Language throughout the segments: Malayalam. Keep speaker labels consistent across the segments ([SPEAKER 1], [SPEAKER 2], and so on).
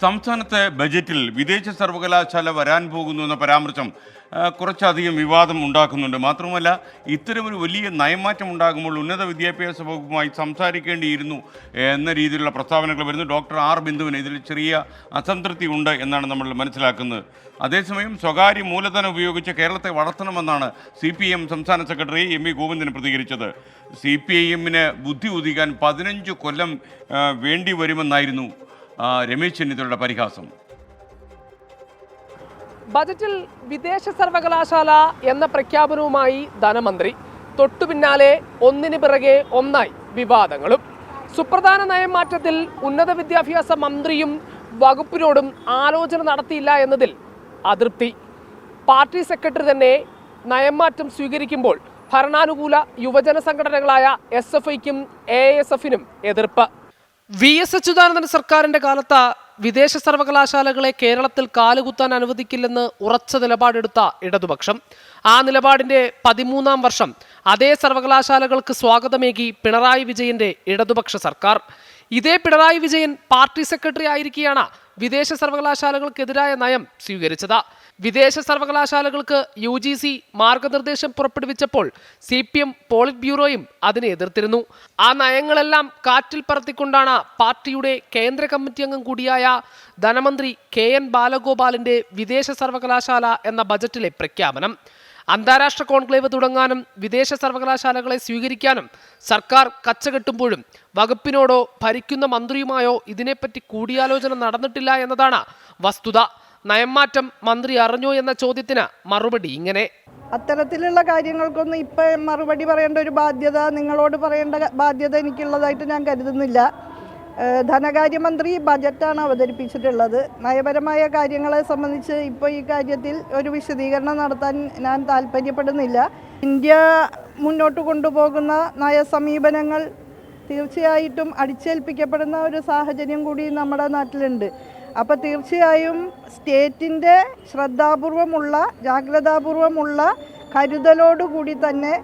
[SPEAKER 1] സംസ്ഥാനത്തെ ബജറ്റിൽ വിദേശ സർവകലാശാല വരാൻ പോകുന്നു എന്ന പരാമർശം കുറച്ചധികം വിവാദം ഉണ്ടാക്കുന്നുണ്ട്. മാത്രമല്ല, ഇത്തരമൊരു വലിയ നയമാറ്റം ഉണ്ടാകുമ്പോൾ ഉന്നത വിദ്യാഭ്യാസ വകുപ്പുമായി സംസാരിക്കേണ്ടിയിരുന്നു എന്ന രീതിയിലുള്ള പ്രസ്താവനകൾ വരുന്നു. ഡോക്ടർ ആർ ബിന്ദുവിന് ഇതിൽ ചെറിയ അസംതൃപ്തി ഉണ്ട് എന്നാണ് നമ്മൾ മനസ്സിലാക്കുന്നത്. അതേസമയം സ്വകാര്യ മൂലധനം ഉപയോഗിച്ച് കേരളത്തെ വളർത്തണമെന്നാണ് CPIM സംസ്ഥാന സെക്രട്ടറി MV ഗോവിന്ദൻ പ്രതികരിച്ചത്. CPIMന് ബുദ്ധി ഉദിക്കാൻ 15 കൊല്ലം വേണ്ടി വരുമെന്നായിരുന്നു രമേശ് ചെന്നിത്തലയുടെ പരിഹാസം.
[SPEAKER 2] ബജറ്റിൽ വിദേശ സർവകലാശാല എന്ന പ്രഖ്യാപനവുമായി ധനമന്ത്രി, തൊട്ടു പിന്നാലെ ഒന്നിന് പിറകെ ഒന്നായി വിവാദങ്ങളും. സുപ്രധാന നയമാറ്റത്തിൽ ഉന്നത വിദ്യാഭ്യാസ മന്ത്രിയും വകുപ്പിനോടും ആലോചന നടത്തിയില്ല എന്നതിൽ അതൃപ്തി. പാർട്ടി സെക്രട്ടറി തന്നെ നയമാറ്റം സ്വീകരിക്കുമ്പോൾ ഭരണാനുകൂല യുവജന സംഘടനകളായ SFIക്കും ASFനും എതിർപ്പ്. VS അച്യുതാനന്ദൻ സർക്കാരിന്റെ കാലത്ത് വിദേശ സർവകലാശാലകളെ കേരളത്തിൽ കാലുകുത്താൻ അനുവദിക്കില്ലെന്ന് ഉറച്ച നിലപാടെടുത്ത ഇടതുപക്ഷം, ആ നിലപാടിന്റെ 13ാം വർഷം അതേ സർവകലാശാലകൾക്ക് സ്വാഗതമേകി പിണറായി വിജയന്റെ ഇടതുപക്ഷ സർക്കാർ. ഇതേ പിണറായി വിജയൻ പാർട്ടി സെക്രട്ടറി ആയിരിക്കെയാണ് വിദേശ സർവകലാശാലകൾക്കെതിരായ നയം സ്വീകരിച്ചത്. വിദേശ സർവകലാശാലകൾക്ക് UGC മാർഗനിർദ്ദേശം പുറപ്പെടുവിച്ചപ്പോൾ CPM പോളിറ്റ് ബ്യൂറോയും അതിനെ എതിർത്തിരുന്നു. ആ നയങ്ങളെല്ലാം കാറ്റിൽ പറത്തിക്കൊണ്ടാണ് പാർട്ടിയുടെ കേന്ദ്ര കമ്മിറ്റി അംഗം കൂടിയായ ധനമന്ത്രി KN ബാലഗോപാലിന്റെ വിദേശ സർവകലാശാല എന്ന ബജറ്റിലെ പ്രഖ്യാപനം. അന്താരാഷ്ട്ര കോൺക്ലേവ് തുടങ്ങാനും വിദേശ സർവകലാശാലകളെ സ്വീകരിക്കാനും സർക്കാർ കച്ചകെട്ടുമ്പോഴും വകുപ്പിനോടോ ഭരിക്കുന്ന മന്ത്രിയുമായോ ഇതിനെപ്പറ്റി കൂടിയാലോചന നടന്നിട്ടില്ല എന്നതാണ് വസ്തുത. നയംമാറ്റം മന്ത്രി അറിഞ്ഞോ എന്ന ചോദ്യത്തിന് മറുപടി ഇങ്ങനെ:
[SPEAKER 3] അത്തരത്തിലുള്ള കാര്യങ്ങൾക്കൊന്നും ഇപ്പം മറുപടി പറയേണ്ട ഒരു ബാധ്യത, നിങ്ങളോട് പറയേണ്ട ബാധ്യത എനിക്കുള്ളതായിട്ട് ഞാൻ കരുതുന്നില്ല. ധനകാര്യമന്ത്രി ബജറ്റാണ് അവതരിപ്പിച്ചിട്ടുള്ളത്. നയപരമായ കാര്യങ്ങളെ സംബന്ധിച്ച് ഇപ്പോൾ ഈ കാര്യത്തിൽ ഒരു വിശദീകരണം നടത്താൻ ഞാൻ താല്പര്യപ്പെടുന്നില്ല. ഇന്ത്യ മുന്നോട്ട് കൊണ്ടുപോകുന്ന നയസമീപനങ്ങൾ തീർച്ചയായിട്ടും അടിച്ചേൽപ്പിക്കപ്പെടുന്ന ഒരു സാഹചര്യം കൂടി നമ്മുടെ നാട്ടിലുണ്ട്. അപ്പോൾ തീർച്ചയായും സ്റ്റേറ്റിൻ്റെ ശ്രദ്ധാപൂർവമുള്ള, ജാഗ്രതാപൂർവമുള്ള കരുതലോടുകൂടി തന്നെ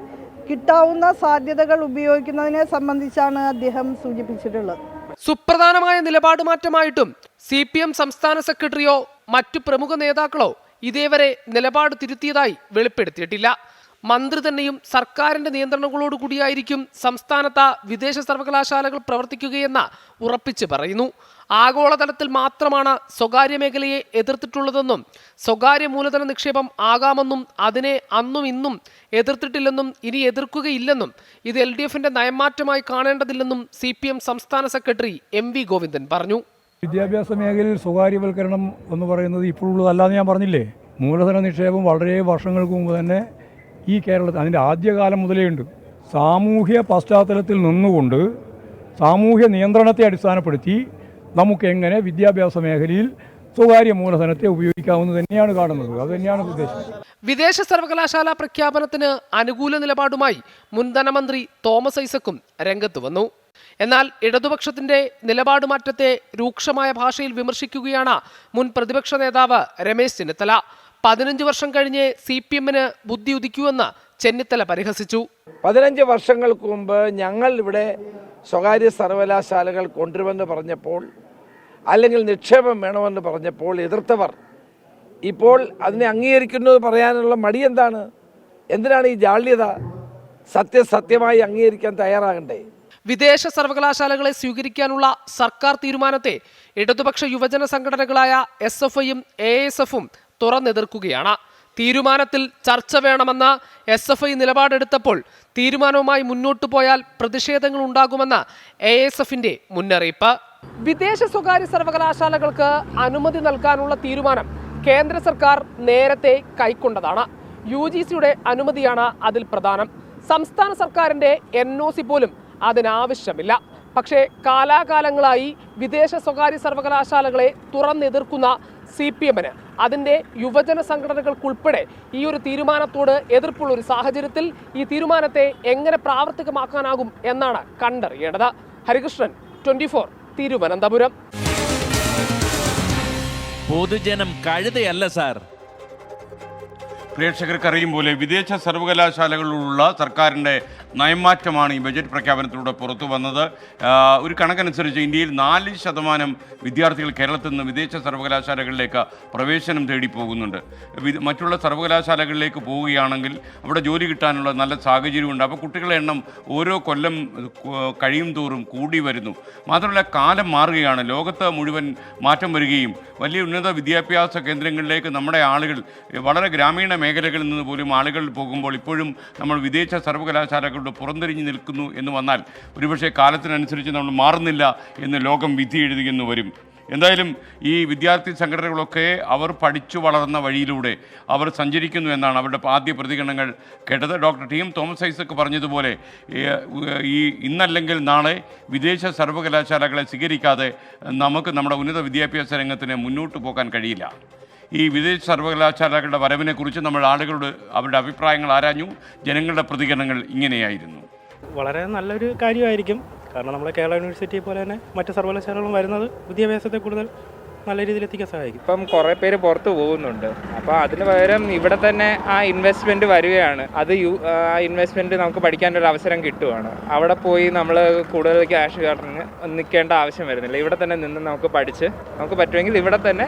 [SPEAKER 3] കിട്ടാവുന്ന സാധ്യതകൾ ഉപയോഗിക്കുന്നതിനെ സംബന്ധിച്ചാണ് അദ്ദേഹം സൂചിപ്പിച്ചിട്ടുള്ളത്.
[SPEAKER 2] സുപ്രധാനമായ നിലപാട് മാറ്റമായിട്ടും CPM സംസ്ഥാന സെക്രട്ടറിയോ മറ്റു പ്രമുഖ നേതാക്കളോ ഇതേവരെ നിലപാട് തിരുത്തിയതായി വെളിപ്പെടുത്തിയിട്ടില്ല. മന്ത്രി തന്നെയും സർക്കാരിന്റെ നിയന്ത്രണങ്ങളോടുകൂടിയായിരിക്കും സംസ്ഥാനത്ത് വിദേശ സർവകലാശാലകൾ പ്രവർത്തിക്കുകയെന്ന് ഉറപ്പിച്ച് പറയുന്നു. ആഗോളതലത്തിൽ മാത്രമാണ് സ്വകാര്യ മേഖലയെ എതിർത്തിട്ടുള്ളതെന്നും സ്വകാര്യ മൂലധന നിക്ഷേപം ആകാമെന്നും അതിനെ അന്നും ഇന്നും എതിർത്തിട്ടില്ലെന്നും ഇനി എതിർക്കുകയില്ലെന്നും ഇത് LDFന്റെ നയമാറ്റമായി കാണേണ്ടതില്ലെന്നും CPM സംസ്ഥാന സെക്രട്ടറി MV ഗോവിന്ദൻ പറഞ്ഞു.
[SPEAKER 4] വിദ്യാഭ്യാസ മേഖലയിൽ സ്വകാര്യവൽക്കരണം എന്ന് പറയുന്നത് ഇപ്പോഴുള്ളതല്ലാന്ന് ഞാൻ പറഞ്ഞില്ലേ. മൂലധന നിക്ഷേപം വളരെ വർഷങ്ങൾക്ക് മുമ്പ് തന്നെ ഈ കേരളത്തിൽ അതിൻ്റെ ആദ്യകാലം മുതലേ ഉണ്ട്. സാമൂഹ്യ പശ്ചാത്തലത്തിൽ നിന്നുകൊണ്ട് സാമൂഹ്യ നിയന്ത്രണത്തെ അടിസ്ഥാനപ്പെടുത്തി നമുക്ക് എങ്ങനെ വിദ്യാഭ്യാസ മേഖലയിൽ സ്വകാര്യ മൂലധനത്തെ ഉപയോഗിക്കാമെന്ന് തന്നെയാണ് കാണുന്നത്. അത് തന്നെയാണ് ഉദ്ദേശം.
[SPEAKER 2] വിദേശ സർവകലാശാല പ്രഖ്യാപനത്തിന് അനുകൂല നിലപാടുമായി മുൻ ധനമന്ത്രി തോമസ് ഐസക്കും രംഗത്ത് വന്നു. എന്നാൽ ഇടതുപക്ഷത്തിന്റെ നിലപാട് മാറ്റത്തെ രൂക്ഷമായ ഭാഷയിൽ വിമർശിക്കുകയാണ് മുൻ പ്രതിപക്ഷ നേതാവ് രമേശ് ചെന്നിത്തല. 15 വർഷം കഴിഞ്ഞ് CPMന് ബുദ്ധി ഉദിക്കുമെന്ന് ചെന്നിത്തല പരിഹസിച്ചു.
[SPEAKER 5] 15 വർഷങ്ങൾക്ക് മുമ്പ് ഞങ്ങൾ ഇവിടെ സ്വകാര്യ സർവകലാശാലകൾ കൊണ്ടുവരുമെന്ന് പറഞ്ഞപ്പോൾ, അല്ലെങ്കിൽ നിക്ഷേപം വേണമെന്ന് പറഞ്ഞപ്പോൾ എതിർത്തവർ ഇപ്പോൾ അതിനെ അംഗീകരിക്കുന്നത് പറയാനുള്ള മടി എന്താണ്? എന്തിനാണ് ഈ ജാള്യത? സത്യമായി അംഗീകരിക്കാൻ തയ്യാറാകണ്ടേ?
[SPEAKER 2] വിദേശ സർവകലാശാലകളെ സ്വീകരിക്കാനുള്ള സർക്കാർ തീരുമാനത്തെ ഇടതുപക്ഷ യുവജന സംഘടനകളായ SFIയും ASFും തുറന്നെതിർക്കുകയാണ്. തീരുമാനത്തിൽ ചർച്ച വേണമെന്ന് SFI നിലപാടെടുത്തപ്പോൾ തീരുമാനവുമായി മുന്നോട്ടു പോയാൽ പ്രതിഷേധങ്ങൾ ഉണ്ടാകുമെന്ന് ASFന്റെ മുന്നറിയിപ്പ്. വിദേശ സ്വകാര്യ സർവകലാശാലകൾക്ക് അനുമതി നൽകാനുള്ള തീരുമാനം കേന്ദ്ര സർക്കാർ നേരത്തെ കൈക്കൊണ്ടതാണ്. UGCയുടെ അനുമതിയാണ് അതിൽ പ്രധാനം. സംസ്ഥാന സർക്കാരിന്റെ NOC പോലും അതിനാവശ്യമില്ല. പക്ഷേ കാലാകാലങ്ങളായി വിദേശ സ്വകാര്യ സർവകലാശാലകളെ തുറന്നെതിർക്കുന്ന CPMന് അതിൻ്റെ യുവജന സംഘടനകൾക്കുൾപ്പെടെ ഈ ഒരു തീരുമാനത്തോട് എതിർപ്പുള്ള ഒരു സാഹചര്യത്തിൽ ഈ തീരുമാനത്തെ എങ്ങനെ പ്രാവർത്തികമാക്കാനാകും എന്നാണ് കണ്ടറിയേണ്ടത്. ഹരികൃഷ്ണൻ, 24, തിരുവനന്തപുരം.
[SPEAKER 6] പൊതുജനം കഴുതയല്ല സാർ.
[SPEAKER 1] പ്രേക്ഷകർക്ക് അറിയും പോലെ വിദേശ സർവകലാശാലകളിലുള്ള സർക്കാരിൻ്റെ നയമാറ്റമാണ് ഈ ബജറ്റ് പ്രഖ്യാപനത്തിലൂടെ പുറത്തു വന്നത്. ഒരു കണക്കനുസരിച്ച് ഇന്ത്യയിൽ 4% വിദ്യാർത്ഥികൾ കേരളത്തിൽ നിന്ന് വിദേശ സർവകലാശാലകളിലേക്ക് പ്രവേശനം തേടി പോകുന്നുണ്ട്. മറ്റുള്ള സർവകലാശാലകളിലേക്ക് പോവുകയാണെങ്കിൽ അവിടെ ജോലി കിട്ടാനുള്ള നല്ല സാഹചര്യമുണ്ട്. അപ്പോൾ കുട്ടികളുടെ എണ്ണം ഓരോ കൊല്ലം കഴിയും തോറും കൂടി വരുന്നു. മാത്രമല്ല കാലം മാറുകയാണ്, ലോകത്ത് മുഴുവൻ മാറ്റം വരികയും വലിയ ഉന്നത വിദ്യാഭ്യാസ കേന്ദ്രങ്ങളിലേക്ക് നമ്മുടെ ആളുകൾ വളരെ ഗ്രാമീണ മേഖലകളിൽ നിന്ന് പോലും ആളുകൾ പോകുമ്പോൾ ഇപ്പോഴും നമ്മൾ വിദേശ സർവകലാശാലകളുടെ പുറംതിരിഞ്ഞു നിൽക്കുന്നു എന്ന് വന്നാൽ ഒരുപക്ഷെ കാലത്തിനനുസരിച്ച് നമ്മൾ മാറുന്നില്ല എന്ന് ലോകം വിധി എഴുതിയെന്ന് വരും. എന്തായാലും ഈ വിദ്യാർത്ഥി സംഘടനകളൊക്കെ അവർ പഠിച്ചു വളർന്ന വഴിയിലൂടെ അവർ സഞ്ചരിക്കുന്നു എന്നാണ് അവരുടെ ആദ്യ പ്രതികരണങ്ങൾ കേട്ടത്. Doctor T M Thomas Isaac പറഞ്ഞതുപോലെ ഈ ഇന്നല്ലെങ്കിൽ നാളെ വിദേശ സർവകലാശാലകളെ സ്വീകരിക്കാതെ നമുക്ക് നമ്മുടെ ഉന്നത വിദ്യാഭ്യാസ രംഗത്തിന് മുന്നോട്ട് പോകാൻ കഴിയില്ല. ഈ വിദേശ സർവകലാശാലകളുടെ വരവിനെക്കുറിച്ച് നമ്മൾ ആളുകളോട് അവരുടെ അഭിപ്രായങ്ങൾ ആരാഞ്ഞു. ജനങ്ങളുടെ പ്രതികരണങ്ങൾ ഇങ്ങനെയായിരുന്നു.
[SPEAKER 7] വളരെ നല്ലൊരു കാര്യമായിരിക്കും. കാരണം നമ്മുടെ കേരള യൂണിവേഴ്സിറ്റി പോലെ തന്നെ മറ്റ് സർവകലാശാലകളും വരുന്നത് വിദ്യാഭ്യാസത്തെ കൂടുതൽ നല്ല രീതിയിൽ എത്തിക്കാൻ സഹായിക്കും.
[SPEAKER 8] ഇപ്പം കുറേ പേര് പുറത്ത് പോകുന്നുണ്ട്. അപ്പോൾ അതിന് പകരം ഇവിടെ തന്നെ ആ ഇൻവെസ്റ്റ്മെൻറ്റ് വരികയാണ്. അത് ആ ഇൻവെസ്റ്റ്മെൻറ്റ് നമുക്ക് പഠിക്കാനൊരു അവസരം കിട്ടുവാണ്. അവിടെ പോയി നമ്മൾ കൂടുതൽ ക്യാഷ് കടന്ന് നിൽക്കേണ്ട ആവശ്യം വരുന്നില്ല. ഇവിടെ തന്നെ നിന്ന് നമുക്ക് പഠിച്ച് നമുക്ക് പറ്റുമെങ്കിൽ ഇവിടെ തന്നെ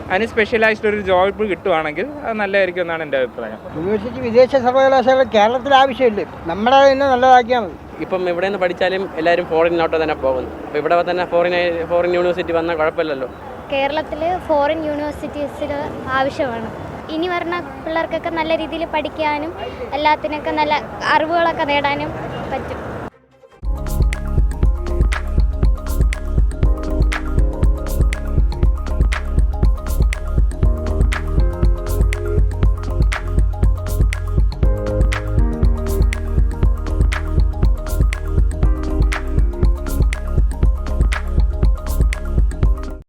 [SPEAKER 8] അതിന് സ്പെഷ്യലൈസ്ഡ് ഒരു ജോബ് കിട്ടുവാണെങ്കിൽ അത് നല്ലതായിരിക്കും എന്നാണ് എൻ്റെ അഭിപ്രായം.
[SPEAKER 9] യൂണിവേഴ്സിറ്റി വിദേശ സർവകലാശാല കേരളത്തിൽ ആവശ്യമില്ല, നമ്മുടെ തന്നെ നല്ലതാക്കിയാൽ മതി.
[SPEAKER 10] ഇപ്പം എവിടെ നിന്ന് പഠിച്ചാലും എല്ലാവരും ഫോറിനോട്ട് തന്നെ പോകുന്നു. അപ്പോൾ ഇവിടെ തന്നെ ഫോറിൻ യൂണിവേഴ്സിറ്റി വന്നാൽ കുഴപ്പമില്ലല്ലോ.
[SPEAKER 11] കേരളത്തിൽ ഫോറിൻ യൂണിവേഴ്സിറ്റീസിൽ ആവശ്യമാണ്. ഇനി വരുന്ന പിള്ളേർക്കൊക്കെ നല്ല രീതിയിൽ പഠിക്കാനും എല്ലാത്തിനൊക്കെ നല്ല അറിവുകളൊക്കെ നേടാനും പറ്റും.